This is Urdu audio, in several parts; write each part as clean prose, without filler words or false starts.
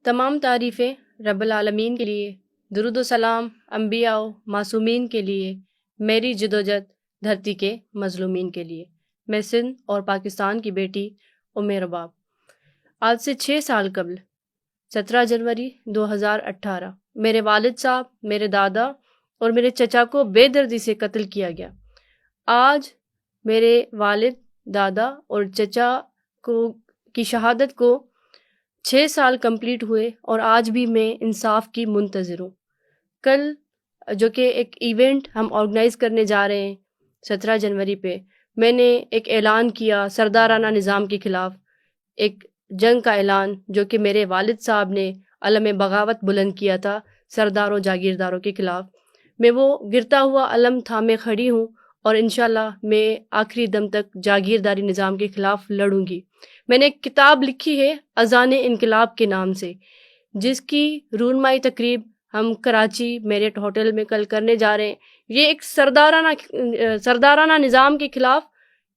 تمام تعریفیں رب العالمین کے لیے، درود و سلام انبیاء و معصومین کے لیے، میری جدوجہد دھرتی کے مظلومین کے لیے۔ میں سندھ اور پاکستان کی بیٹی رباب۔ آج سے 6 سال قبل 17 جنوری 2018 میرے والد صاحب، میرے دادا اور میرے چچا کو بے دردی سے قتل کیا گیا۔ آج میرے والد، دادا اور چچا کی شہادت کو 6 سال کمپلیٹ ہوئے اور آج بھی میں انصاف کی منتظر ہوں۔ کل جو کہ ایک ایونٹ ہم آرگنائز کرنے جا رہے ہیں 17 جنوری پہ، میں نے ایک اعلان کیا سردارانہ نظام کے خلاف، ایک جنگ کا اعلان جو کہ میرے والد صاحب نے علم بغاوت بلند کیا تھا سرداروں جاگیرداروں کے خلاف۔ میں وہ گرتا ہوا علم تھامے کھڑی ہوں اور انشاءاللہ میں آخری دم تک جاگیرداری نظام کے خلاف لڑوں گی۔ میں نے ایک کتاب لکھی ہے اذان انقلاب کے نام سے، جس کی رونمائی تقریب ہم کراچی میریٹ ہوٹل میں کل کرنے جا رہے ہیں۔ یہ ایک سردارانہ نظام کے خلاف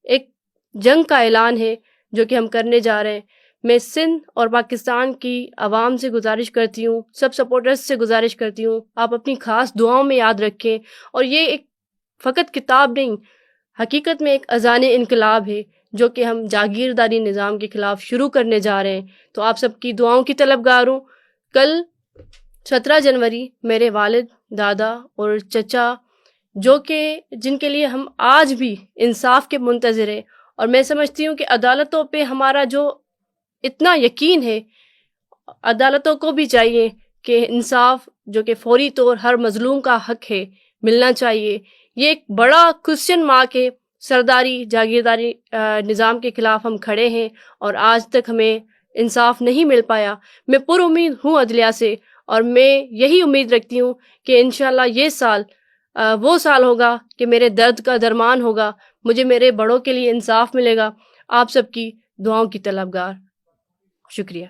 ایک جنگ کا اعلان ہے جو کہ ہم کرنے جا رہے ہیں۔ میں سندھ اور پاکستان کی عوام سے گزارش کرتی ہوں، سب سپورٹرز سے گزارش کرتی ہوں، آپ اپنی خاص دعاؤں میں یاد رکھیں۔ اور یہ ایک فقط کتاب نہیں، حقیقت میں ایک اذان انقلاب ہے جو کہ ہم جاگیرداری نظام کے خلاف شروع کرنے جا رہے ہیں۔ تو آپ سب کی دعاؤں کی طلبگار ہوں۔ کل 17 جنوری میرے والد، دادا اور چچا جن کے لیے ہم آج بھی انصاف کے منتظر ہیں، اور میں سمجھتی ہوں کہ عدالتوں پہ ہمارا جو اتنا یقین ہے، عدالتوں کو بھی چاہیے کہ انصاف جو کہ فوری طور ہر مظلوم کا حق ہے ملنا چاہیے۔ یہ ایک بڑا کوسچن مارک ہے، سرداری جاگیرداری نظام کے خلاف ہم کھڑے ہیں اور آج تک ہمیں انصاف نہیں مل پایا۔ میں پر امید ہوں عدلیہ سے، اور میں یہی امید رکھتی ہوں کہ انشاءاللہ یہ سال وہ سال ہوگا کہ میرے درد کا درمان ہوگا، مجھے میرے بڑوں کے لیے انصاف ملے گا۔ آپ سب کی دعاؤں کی طلبگار، شکریہ۔